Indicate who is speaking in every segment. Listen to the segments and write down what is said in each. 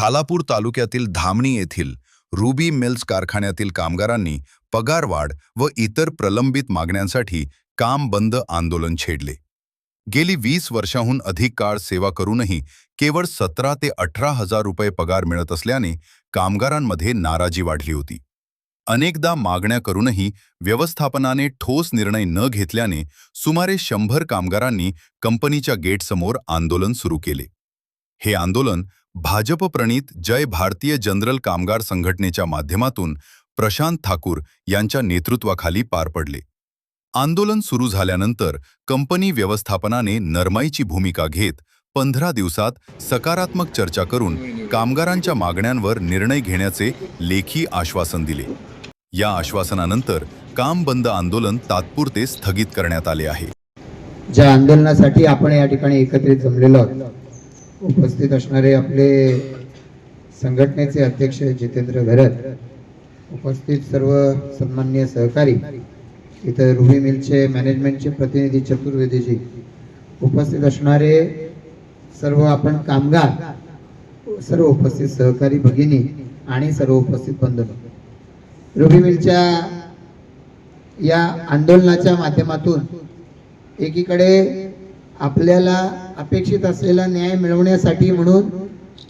Speaker 1: खालापूर तालुक्यातील धामणी येथील ruby mills कारखान्यातील कामगारांनी पगारवाढ व इतर प्रलंबित मागण्यांसाठी काम बंद आंदोलन छेडले. गेली 20 वर्षांहून अधिक काळ सेवा करूनही केवळ 17 ते 18 हजार रुपये पगार मिळत असल्याने कामगारांमध्ये नाराजी वाढली होती. अनेकदा मागण्या करूनही व्यवस्थापनाने ठोस निर्णय न घेतल्याने सुमारे 100 कामगारांनी कंपनीच्या गेटसमोर आंदोलन सुरू केले. हे आंदोलन भाजप प्रणीत जय भारतीय जनरल कामगार संघटनेच्या माध्यमातून प्रशांत ठाकूर यांच्या नेतृत्वाखाली पार पडले. आंदोलन सुरू झाल्यानंतर कंपनी व्यवस्थापनाने नरमाईची भूमिका घेत 15 दिवसात सकारात्मक चर्चा करून कामगारांच्या मागण्यांवर निर्णय घेण्याचे लेखी आश्वासन दिले. या आश्वासनानंतर काम बंद आंदोलन तात्पुरते स्थगित करण्यात आले आहे.
Speaker 2: ज्या आंदोलनासाठी आपण या ठिकाणी एकत्रित जमलेलो आहोत, उपस्थित असणारे आपले संघटनेचे अध्यक्ष जितेंद्र घरत, उपस्थित सर्व सन्माननीय सहकारी, इतर रुबी मिलचे मॅनेजमेंटचे प्रतिनिधी चतुर्वेदीजी, उपस्थित असणारे सर्व आपण कामगार, सर्व उपस्थित सहकारी भगिनी आणि सर्व उपस्थित बंधू, रुबी मिलच्या या आंदोलनाच्या माध्यमातून एकीकडे आपल्याला अपेक्षित असलेला न्याय मिळवण्यासाठी म्हणून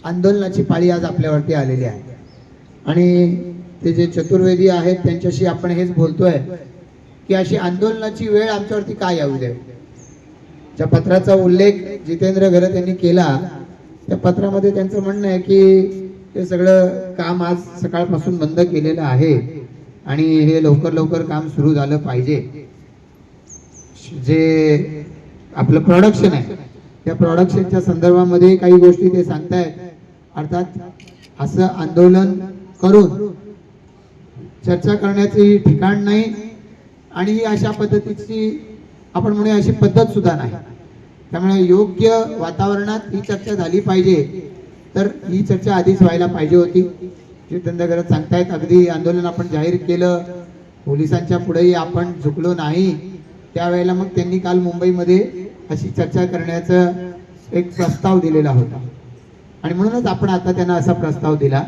Speaker 2: आंदोलनाची पाळी आज आपल्यावरती आलेली आहे. आणि ते जे चतुर्वेदी आहेत त्यांच्याशी आपण हेच बोलतोय की अशी आंदोलनाची वेळ आमच्यावरती काय येऊ दे. ज्या पत्राचा उल्लेख जितेंद्र घरत यांनी केला त्या पत्रामध्ये त्यांचं म्हणणं आहे की ते सगळं काम आज सकाळपासून बंद केलेलं आहे आणि हे लवकर लवकर काम सुरू झालं पाहिजे. जे आपलं प्रोडक्शन आहे त्या प्रोडक्शनच्या संदर्भामध्ये काही गोष्टी ते सांगतायत. अर्थात असं आंदोलन करून चर्चा करण्याचे ठिकाण नाही आणि अशा पद्धतीची आपण म्हणूया अशी पद्धत सुद्धा नाही. त्यामुळे योग्य वातावरणात ही चर्चा झाली पाहिजे. तर ही चर्चा आधीच व्हायला पाहिजे होती. जितेंद्र घरत सांगतायत अगदी आंदोलन आपण जाहीर केलं, पोलिसांच्या पुढेही आपण झुकलो नाही, त्यावेळेला मग त्यांनी काल मुंबईमध्ये अशी चर्चा करण्याचा एक प्रस्ताव दिलेला होता आणि म्हणूनच आपण आता त्यांना असा प्रस्ताव दिला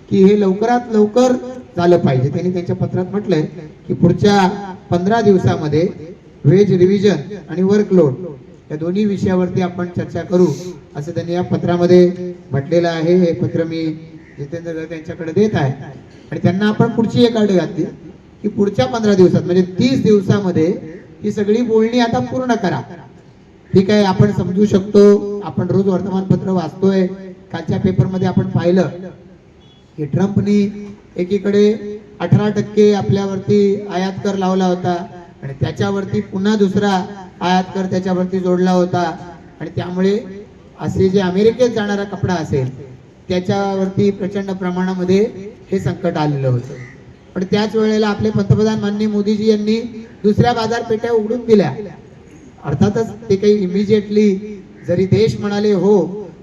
Speaker 2: की हे लवकरात लवकर झालं पाहिजे. त्यांनी त्यांच्या पत्रात म्हटलंय की पुढच्या 15 दिवसामध्ये वेज रिव्हिजन आणि वर्कलोड या दोन्ही विषयावरती आपण चर्चा करू असं त्यांनी या पत्रामध्ये म्हटलेलं आहे. हे पत्र मी जितेंद्र घरत यांच्याकडे देत आहे आणि त्यांना आपण पुढची एक अट घातली की पुढच्या 15 दिवसात म्हणजे 30 दिवसामध्ये ही सगळी बोलणी आता पूर्ण करा. ठीक आहे, आपण समजू शकतो, आपण रोज वर्तमानपत्र वाचतोय, कालच्या पेपरमध्ये आपण पाहिलं की ट्रम्पनी एकीकडे 18% आपल्यावरती आयात कर लावला होता आणि त्याच्यावरती पुन्हा दुसरा आयात कर त्याच्यावरती जोडला होता आणि त्यामुळे असे जे अमेरिकेत जाणारा कपडा असेल त्याच्यावरती प्रचंड प्रमाणामध्ये हे संकट आलेलं होतं. पण त्याच वेळेला आपले पंतप्रधान माननीय मोदीजी यांनी दुसऱ्या बाजारपेठा उघडून दिल्या. अर्थातच ते काही इमिजिएटली जरी देश म्हणाले हो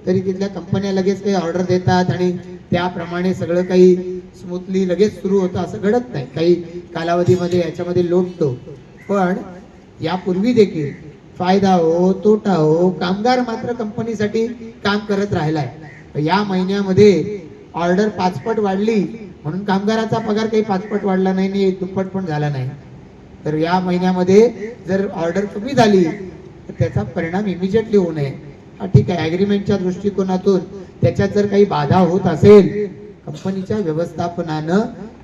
Speaker 2: तरी तिथल्या कंपन्या लगेच काही ऑर्डर देतात आणि त्याप्रमाणे सगळं काही स्मूथली लगेच सुरू होतं असं घडत नाही. काही कालावधीमध्ये याच्यामध्ये लोटतो. पण यापूर्वी देखील फायदा हो तोटा हो कामगार मात्र कंपनीसाठी काम करत राहिलाय. या महिन्यामध्ये ऑर्डर 5 पट वाढली म्हणून कामगाराचा पगार काही 5 पट वाढला नाही आणि दुप्पट पण झाला नाही. तर या महिन्यामध्ये जर ऑर्डर कमी झाली तर त्याचा परिणाम इमिजिएटली होऊ नये. ठीक आहे, ऍग्रीमेंटच्या दृष्टिकोनातून त्याच्यात जर काही बाधा होत असेल कंपनीच्या व्यवस्थापनानं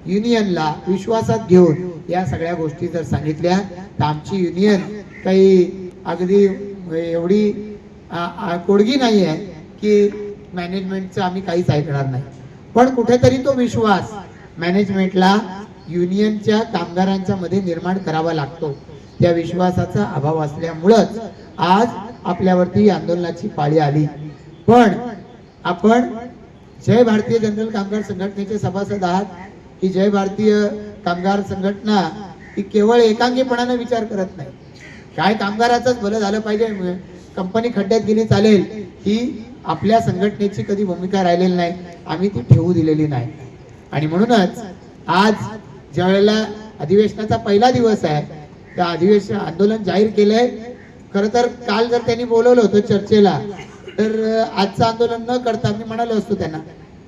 Speaker 2: युनियनला विश्वासात घेऊन या सगळ्या गोष्टी जर सांगितल्या तर आमची युनियन काही अगदी एवढी कोडगी नाही आहे की मॅनेजमेंटचं आम्ही काहीच ऐकणार नाही. पण कुठेतरी तो विश्वास मॅनेजमेंटला युनियनच्या कामगारांच्या मध्ये निर्माण करावा लागतो. त्या विश्वासाचा अभाव असल्यामुळेच आज आपल्यावरती आंदोलनाची पाळी आली. पण आपण जय भारतीय जनरल कामगार संघटनेचे सभासद आहात. ही जय भारतीय कामगार संघटना ही केवळ एकांगीपणाने विचार करत नाही. काय कामगाराचंच भलं झालं पाहिजे, कंपनी खड्ड्यात गेली चालेल, ही आपल्या संघटनेची कधी भूमिका राहिलेली नाही, आम्ही ती ठेवू दिलेली नाही. आणि म्हणूनच आज ज्या वेळेला अधिवेशनाचा पहिला दिवस आहे त्या अधिवेशन आंदोलन जाहीर केलंय. खरं तर काल जर त्यांनी बोलवलं होतं चर्चेला तर आजचं आंदोलन न करता मी म्हणालो असतो त्यांना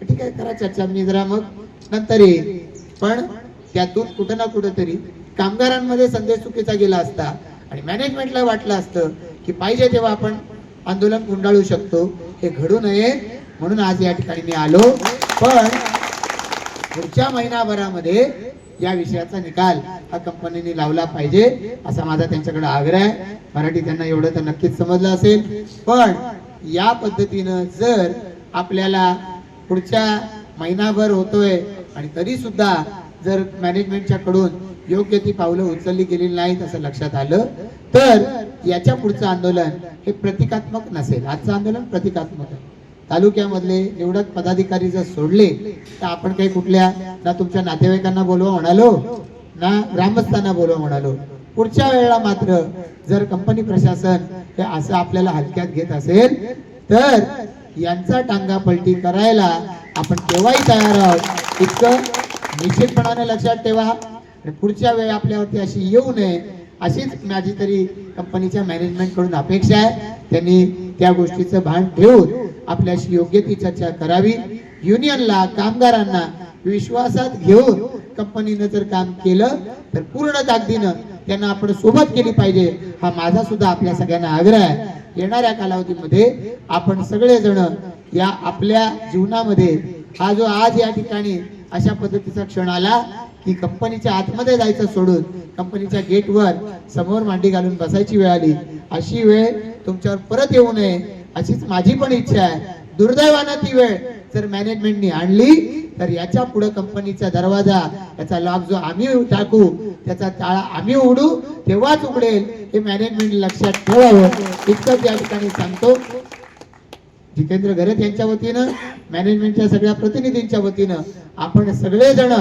Speaker 2: ठीक आहे, करा चर्चा, मी जरा मग नंतर येईल. पण त्यातून कुठं ना कुठंतरी कामगारांमध्ये संदेश चुकीचा गेला असता आणि मॅनेजमेंटला वाटलं असतं की पाहिजे तेव्हा आपण आंदोलन गुंडाळू शकतो, हे घडू नये म्हणून आज या ठिकाणी मी आलो. पण पुढच्या महिनाभरामध्ये या विषयाचा निकाल हा कंपनीने लावला पाहिजे असा माझा त्यांच्याकडे आग्रह आहे. मराठी त्यांना एवढं तर नक्कीच समजलं असेल. पण या पद्धतीनं जर आपल्याला पुढच्या महिनाभर होतोय आणि तरी सुद्धा जर मॅनेजमेंटच्या कडून योग्य ती पावलं उचलली गेलेली नाहीत असं लक्षात आलं तर याच्या पुढचं आंदोलन हे प्रतिकात्मक नसेल. आजचं आंदोलन प्रतिकात्मक आहे. तालुक्यामधले निवडक पदाधिकारी जर सोडले तर आपण काही कुठल्या ना तुमच्या नातेवाईकांना बोलवा म्हणालो ना ग्रामस्थांना बोलवा म्हणालो. पुढच्या वेळेला मात्र जर कंपनी प्रशासन हे असं आपल्याला हलक्यात घेत असेल तर यांचा टांगा पलटी करायला आपण केव्हाही तयार आहोत. इतकं निश्चितपणाने लक्षात ठेवा. आणि पुढच्या वेळी आपल्यावरती अशी येऊ नये अशीच माझी तरी कंपनीच्या मॅनेजमेंट कडून अपेक्षा आहे. त्यांनी त्या गोष्टीचं भान ठेवून आपल्याशी योग्य ती चर्चा करावी. युनियनला कामगारांना विश्वासात घेऊन कंपनीनं जर काम केलं तर पूर्ण ताकदीनं त्यांना आपण सोबत केली पाहिजे हा माझा सुद्धा आपल्या सगळ्यांना आग्रह आहे. येणाऱ्या कालावधीमध्ये आपण सगळेजण या आपल्या जीवनामध्ये हा जो आज या ठिकाणी अशा पद्धतीचा क्षण आला की कंपनीच्या आतमध्ये जायचं सोडून कंपनीच्या गेटवर समोर मांडी घालून बसायची वेळ आली, अशी वेळ तुमच्यावर परत येऊ नये अशीच माझी पण इच्छा आहे. दुर्दैवानं ती वेळ जर मॅनेजमेंटनी आणली तर याच्या पुढे कंपनीचा दरवाजा याचा लाभ जो आम्ही टाकू त्याचा ताळा आम्ही उडू तेव्हाच उघडेल हे मॅनेजमेंट लक्षात ठेवावं. इतकंच या ठिकाणी सांगतो. जितेंद्र घरत यांच्या वतीनं मॅनेजमेंटच्या सगळ्या प्रतिनिधींच्या वतीनं आपण सगळेजण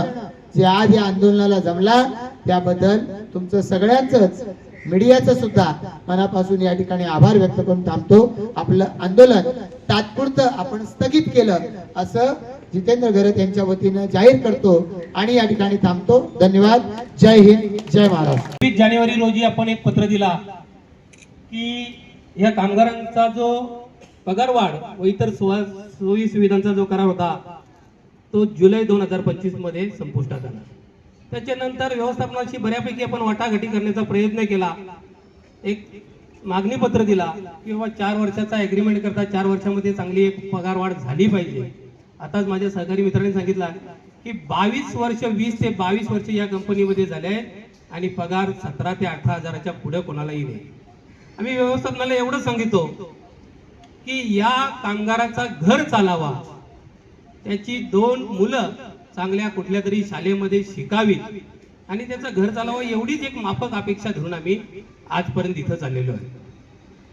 Speaker 2: जे आज या आंदोलनाला जमला त्याबद्दल तुमचं सगळ्यांचंच मीडियाचं सुद्धा मनापासून या ठिकाणी आभार व्यक्त करून थांबतो. आपलं आंदोलन तात्पुरतं आपण स्थगित केलं असं जितेंद्र घरत यांच्या वतीनं जाहीर करतो आणि या ठिकाणी थांबतो. धन्यवाद. जय हिंद, जय महाराष्ट्र.
Speaker 3: 20 जानेवारी रोजी आपण एक पत्र दिला की या कामगारांचा जो पगारवाढ व इतर सोयी सुविधांचा जो करार होता तो जुलै 2025 मध्ये संपुष्टात आला. त्याच्यानंतर व्यवस्थापनाशी बऱ्यापैकी आपण वाटाघाटी करण्याचा प्रयत्न केला. एक मागणी पत्र दिला की बाबा 4 वर्षाचा ॲग्रीमेंट करता 4 वर्षामध्ये चांगली एक पगारवाढ झाली पाहिजे. आताच माझ्या सहकारी मित्रांनी सांगितलं की 22 वर्ष 20 ते 22 वर्ष या कंपनीमध्ये झाले आहेत आणि पगार 17 ते 18 हजाराच्या पुढे कोणालाही नाही. आम्ही व्यवस्थापनाला एवढं सांगितलं की या कामगाराचा घर चालावा, त्याची 2 मुलं चांगल्या कुठल्या तरी शाळेमध्ये शिकावीत आणि त्याचं घर चालावं एवढीच एक माफक अपेक्षा धरून आम्ही आजपर्यंत इथं चाललेलो आहे.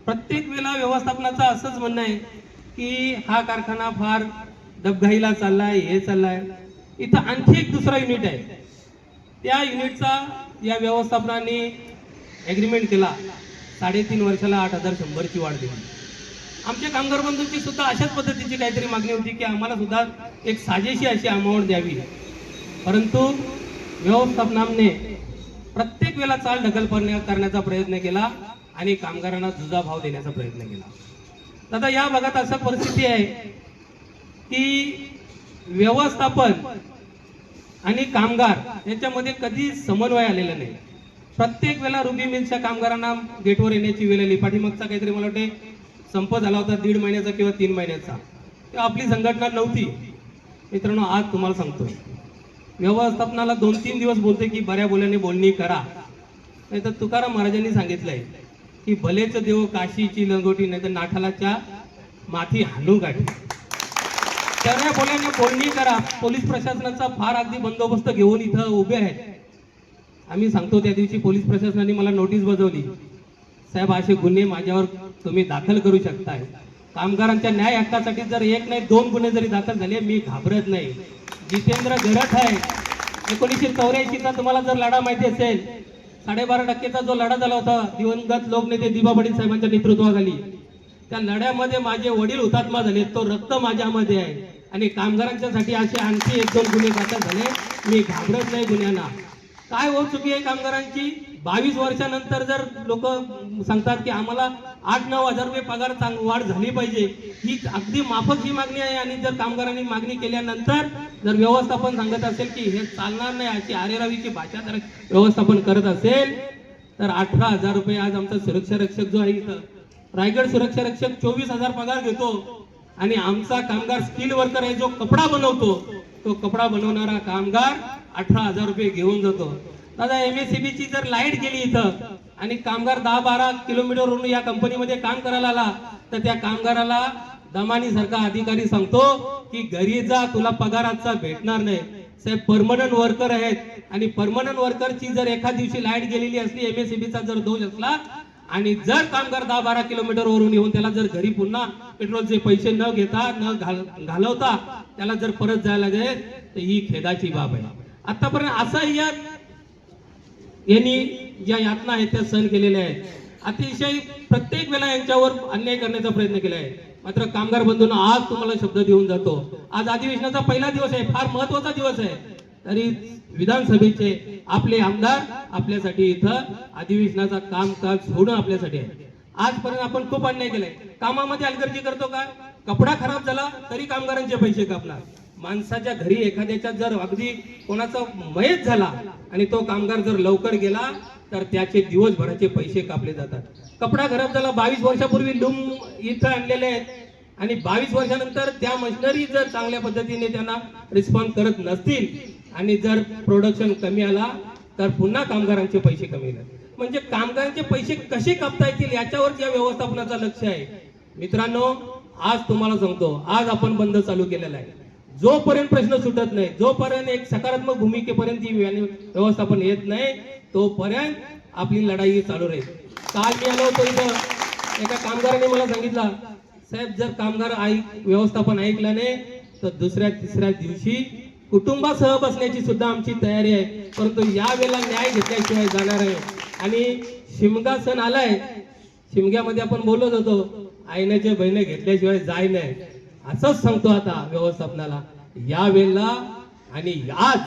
Speaker 3: प्रत्येक वेळेला व्यवस्थापनाचं असंच म्हणणं आहे की हा कारखाना फार डबघाईला चाललाय, हे चाललाय. इथं आणखी एक दुसरा युनिट आहे, त्या युनिटचा या व्यवस्थापनाने ॲग्रीमेंट केला. 3.5 वर्षाला 8,100 ची वाढ दिली. आमच्या कामगार बंधूंची सुद्धा अशाच पद्धतीची काहीतरी मागणी होती की आम्हाला सुद्धा एक साजेशी अशी अमाऊंट द्यावी. परंतु व्यवस्थापनाने प्रत्येक वेळेला चाल ढकल करण्याचा प्रयत्न केला आणि कामगारांना जुजा भाव देण्याचा प्रयत्न केला. आता या भागात अशा परिस्थिती आहे की व्यवस्थापन आणि कामगार याच्यामध्ये कधी समन्वय आलेला नाही. प्रत्येक वेळेला रुबी मिलच्या कामगारांना गेटवर येण्याची वेळ आली. पाठीमागचा काहीतरी मला वाटते संप झाला होता 1.5 महिन्याचा किंवा 3 महिन्याचा, तेव्हा आपली संघटना नव्हती. मित्रांनो, आज तुम्हाला सांगतोय व्यवस्थापनाला 2-3 दिवस बोलते की बऱ्या बोल्याने बोलणी करा, नाही तर तुकाराम महाराजांनी सांगितलंय की भलेच देव काशीची लंगोटी नाही तर नाठालाच्या माथी हाणून काढी. त्या बोल्याने बोलणी करा. पोलीस प्रशासनाचा फार अगदी बंदोबस्त घेऊन इथं उभे आहेत. आम्ही सांगतो त्या दिवशी पोलीस प्रशासनाने मला नोटीस बजावली, साहेब असे गुन्हे माझ्यावर तुम्ही दाखल करू शकताय. कामगारांच्या न्याय हक्कासाठी जर 1 नाही 2 गुन्हे जरी दाखल झाले मी घाबरत नाही. जितेंद्र घरत आहे. 1984चा तुम्हाला जर लढा माहिती असेल, 12.5%चा जो लढा झाला होता दिवंगत लोकनेते दिबा पाटील साहेबांच्या नेतृत्वाखाली, त्या लढ्यामध्ये माझे वडील हुतात्मा झाले. तो रक्त माझ्यामध्ये आहे आणि कामगारांच्यासाठी असे आणखी 1-2 गुन्हे दाखल झाले. मी घाबरत नाही गुन्ह्यांना. काय होत चुकी आहे कामगारांची. 22 वर्षानंतर जर लोक सांगतात की आम्हाला 8-9 हजार रुपये पगार वाढ झाली पाहिजे, ही अगदी माफक ही मागणी आहे. आणि जर कामगारांनी मागणी केल्यानंतर जर व्यवस्थापन सांगत असेल की हे चालणार नाही, अशी आरेरावीची भाषा जर व्यवस्थापन करत असेल तर 18,000 रुपये आज आमचा सुरक्षा रक्षक जो आहे इथं रायगड सुरक्षा रक्षक 24,000 पगार घेतो. आणि आमचा कामगार स्किल वर्कर आहे जो कपडा बनवतो, तो कपडा बनवणारा कामगार 18,000 रुपये घेऊन जातो. दादा MSCB ची जर लाईट गेली इथं आणि कामगार 10-12 किलोमीटरवरून या कंपनीमध्ये काम करायला आला तर त्या कामगाराला दमानी सारखा अधिकारी सांगतो की घरी जा, तुला पगाराचा भेटणार नाही. साहेब परमनंट वर्कर आहेत आणि परमनंट वर्करची जर एका दिवशी लाईट गेलेली असली, MSCB चा जर दोष असला आणि जर कामगार 10-12 किलोमीटर वरून येऊन त्याला जर घरी पुन्हा पेट्रोलचे पैसे न घेता न घालवता त्याला जर परत जायला लागेल तर ही खेदाची बाब आहे. आतापर्यंत असं यांनी ज्या यातना आहेत त्या सहन केलेल्या आहेत. अतिशय प्रत्येक वेळेला यांच्यावर अन्याय करण्याचा प्रयत्न केला आहे. मात्र कामगार बंधूंना आज तुम्हाला शब्द देऊन जातो, आज अधिवेशनाचा पहिला दिवस आहे, फार महत्वाचा दिवस आहे. तरी विधानसभेचे आपले आमदार आपल्यासाठी इथं अधिवेशनाचा कामकाज सोडून आपल्यासाठी आहे. आजपर्यंत आपण खूप अन्याय केलाय. कामामध्ये हलगर्जी करतो का? कपडा खराब झाला तरी कामगारांचे पैसे कापणार. माणसाच्या घरी एखाद्याच्या जर अगदी कोणाचा मयत झाला आणि तो कामगार जर लवकर गेला तर त्याचे दिवसभराचे पैसे कापले जातात. कपडा खराब झाला, 22 वर्षापूर्वी लूम इथं आणलेले आहेत आणि 22 वर्षानंतर त्या मशिनरी जर चांगल्या पद्धतीने त्यांना रिस्पॉन्ड करत नसतील आणि जर प्रोडक्शन कमी आला तर पुन्हा कामगारांचे पैसे कमी येणार. म्हणजे कामगारांचे पैसे कसे कापता येतील याच्यावर या व्यवस्थापनाचं लक्ष आहे. मित्रांनो, आज तुम्हाला सांगतो, आज आपण बंद चालू केलेला आहे. जोपर्यंत प्रश्न सुटत नाही, जोपर्यंत एक सकारात्मक भूमिकेपर्यंत ही व्यवस्थापन येत नाही, तोपर्यंत आपली लढाई चालू राहील. काल मी आलो होतो इथं, एका कामगाराने मला सांगितलं, साहेब जर कामगार व्यवस्थापन ऐकलं नाही तर दुसऱ्या तिसऱ्या दिवशी कुटुंबासह बसण्याची सुद्धा आमची तयारी आहे, परंतु या वेळेला न्याय घेतल्याशिवाय जाणार आहे. आणि शिमगा सण आलाय, शिमग्यामध्ये आपण बोलत होतो आईनाचे बहिणी घेतल्याशिवाय जाय नाही, असंच सांगतो आता व्यवस्थापनाला या वेळेला. आणि आज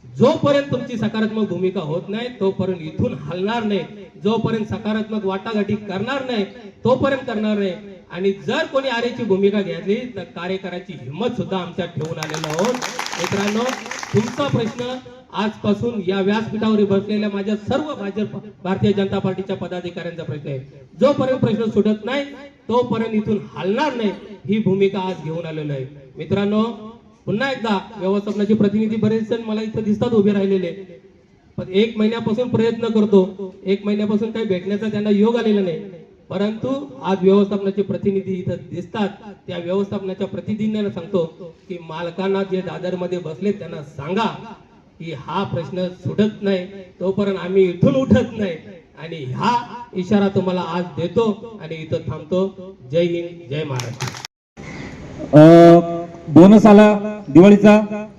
Speaker 3: जोपर्यंत तुमची सकारात्मक भूमिका होत नाही तोपर्यंत इथून हलणार नाही, जोपर्यंत सकारात्मक वाटाघाटी करणार नाही तोपर्यंत करणार नाही. आणि जर कोणी आरेची भूमिका घेतली तर कार्यकराची हिंमत सुद्धा आमच्यात ठेवून आलेलो आहोत. मित्रांनो, तुमचा प्रश्न आजपासून या व्यासपीठावर बसलेल्या माझ्या सर्व भारतीय जनता पार्टीच्या पदाधिकाऱ्यांचा प्रश्न आहे. जोपर्यंत प्रश्न सुटत नाही तोपर्यंत इथून हलणार नाही, ही भूमिका आज घेऊन आलेलो आहे. मित्रांनो, पुन्हा एकदा व्यवस्थापनाचे प्रतिनिधी बरेच जण मला इथं दिसतात उभे राहिलेले, पण 1 महिन्यापासून प्रयत्न करतो, 1 महिन्यापासून काही भेटण्याचा त्यांना योग आलेला नाही, परंतु आज व्यवस्थापनाचे प्रतिनिधी इथं दिसतात. त्या व्यवस्थापनाच्या प्रतिनिधींना सांगतो की मालकांना जे दादरमध्ये बसले त्यांना सांगा की हा प्रश्न सुटत नाही तोपर्यंत आम्ही इथून उठत नाही. आणि हा इशारा तुम्हाला आज देतो आणि इथं थांबतो. जय हिंद, जय महाराष्ट्र.
Speaker 4: बोनस आला दिवाळीचा,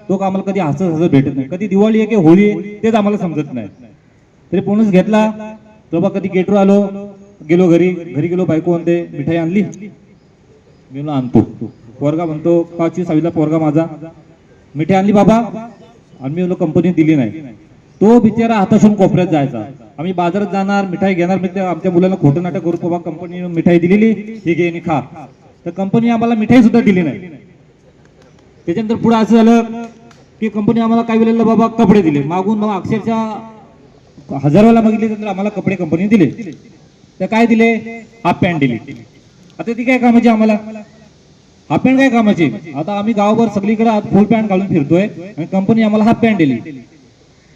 Speaker 4: तो आम्हाला कधी हसत भेटत नाही. कधी दिवाळी आहे की होळी आहे तेच आम्हाला समजत नाही. तरी बोनस घेतला तेव्हा कधी गेटवर आलो, गेलो घरी गेलो, बायको म्हणते मिठाई आणली, मी आणतो. पोरगा म्हणतो 5वी-6वीला पोरगा माझा, मिठाई आणली बाबा, आणि मी कंपनी दिली नाही. तो बिचारा हाताशून कोपऱ्यात जायचा. आम्ही बाजारात जाणार, मिठाई घेणार, मी आमच्या मुलांना खोटं नाटक करू, बाबा कंपनी मिठाई दिलेली, ही घे आणि खा. तर कंपनी आम्हाला मिठाई सुद्धा दिली नाही. त्याच्यानंतर पुढे असं झालं की कंपनी आम्हाला काही वेळेला बाबा कपडे दिले, मागून अक्षरशः 1000 वेळा मागितले तर आम्हाला कपडे कंपनी दिले. तर काय दिले? हाफ पॅन्ट दिली. आता ती काय कामाची? आम्हाला हाफ पॅन्ट काय कामाची? आता आम्ही गावभर सगळीकडे फुल पॅन्ट घालून फिरतोय आणि कंपनी आम्हाला हाफ पॅन्ट दिली.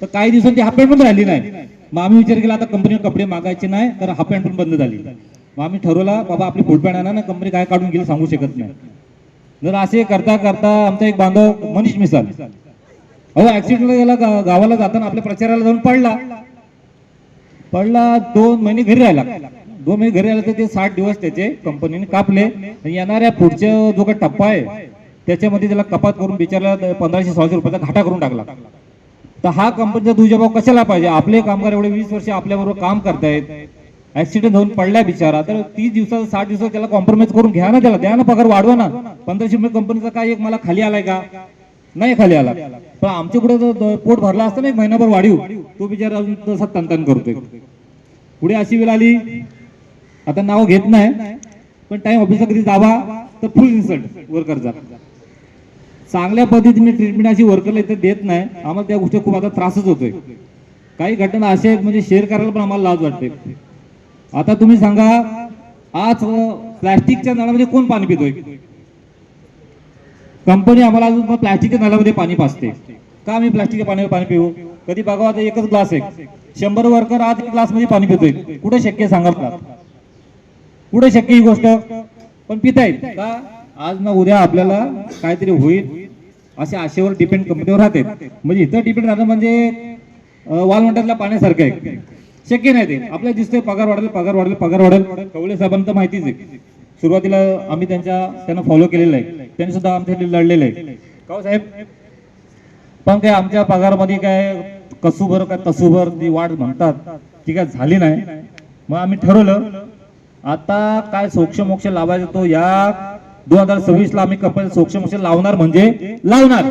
Speaker 4: तर काही दिवसांनी हाफ पॅन्ट पण राहिली नाही. मग आम्ही विचार केला आता कंपनीवर कपडे मागायचे नाही तर हाफ पॅन्ट पण बंद झाली. मग आम्ही ठरवला बाबा आपली फुल पॅन्ट आणा ना, कंपनी काय काढून गेली सांगू शकत नाही. जर असे करता करता आमचा एक बांधव मनीष मिसाल ऍक्सिडेंटला गेला, गावाला जाताना आपल्या प्रचाराला जाऊन पडला 2 महिने घरी राहिला. 2 महिने घरी राहिला तर ते 60 दिवस त्याचे कंपनीने कापले. येणाऱ्या पुढच्या जो काही टप्पा आहे त्याच्यामध्ये त्याला कपात करून बिचारला 1500-1600 रुपयाचा घाटा करून टाकला. तर हा कंपनीचा दुजाभाव कशाला पाहिजे? आपले कामगार एवढे 20 वर्ष आपल्याबरोबर काम करतायत, ऍक्सिडेंट होऊन पडला बिचारा, तर 30 दिवसाचा 60 दिवसाचा त्याला कॉम्प्रोमाइज करून घ्या ना, त्याला द्या ना पगार, वाढवा ना. 1500 रुपये कंपनीचा काय एक मला खाली आलाय का? नाही खाली आला. पण आमच्याकडे पोट भरला असता ना 1 महिनाभर वाढीव, तो बिचारा अजून तसा तनतन करतोय. पुढे अशी वेळ आली आता नाव घेत नाही, पण टाइम ऑफिसला कधी जावा तर फुल इन्सल्ट वर्करचा. चांगल्या पद्धतीने ट्रीटमेंट अशी वर्करला इथे देत नाही. आम्हाला त्या गोष्टी खूप आता त्रासच होतोय. काही घटना अशा आहेत म्हणजे शेअर करायला पण आम्हाला लाज वाटते. आता तुम्ही सांगा, आज प्लास्टिकच्या नळामध्ये कोण पाणी पितोय? कंपनी आम्हाला अजून प्लास्टिकच्या नळामध्ये पाणी पाजते. का आम्ही प्लास्टिकच्या पाण्यावर पाणी पिऊ? कधी बघा आता एकच ग्लास आहे, 100 वर्कर आज एक ग्लास मध्ये पाणी पितोय. कुठे शक्य सांगा मला? कुठे शक्य ही गोष्ट? पण पितायत का? आज ना उद्या आपल्याला काहीतरी होईल अशा आशेवर डिपेंड कंपनीवर राहते. म्हणजे इथं डिपेंड राहणं म्हणजे वालवंटातल्या पाण्यासारखं आहे. शक्य नाही ते. आपल्याला दिसतंय पगार वाढेल, पगार वाढेल, पगार वाढेल. कवळे साहेबांना तर माहितीच आहे. सुरुवातीला आम्ही त्यांना फॉलो केलेलं आहे. त्यांनी सुद्धा आमच्यासाठी लढलेलं आहे. का साहेब? पण काय आमच्या पगारामध्ये काय कसूभर काय तसूभर ती वाढ म्हणतात ती काय झाली नाही. मग आम्ही ठरवलं आता काय सोक्षमोक्ष लावायचं तो या 2026 ला आम्ही कंपनी सोक्षमोक्ष लावणार म्हणजे लावणार.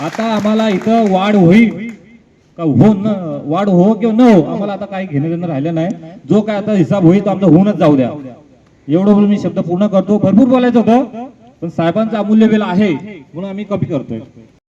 Speaker 4: आता आम्हाला इथं वाढ होईल का हो न वाढ हो किंवा न हो आम्हाला आता काही घेणं देणं राहिलं नाही. जो काय आता हिसाब होईल तो आमचा होऊनच जाऊ द्या. एवढं बोलून मी शब्द पूर्ण करतो. भरपूर बोलायचं होतं पण साहेबांचा अमूल्य वेळ आहे म्हणून आम्ही कमी करतोय.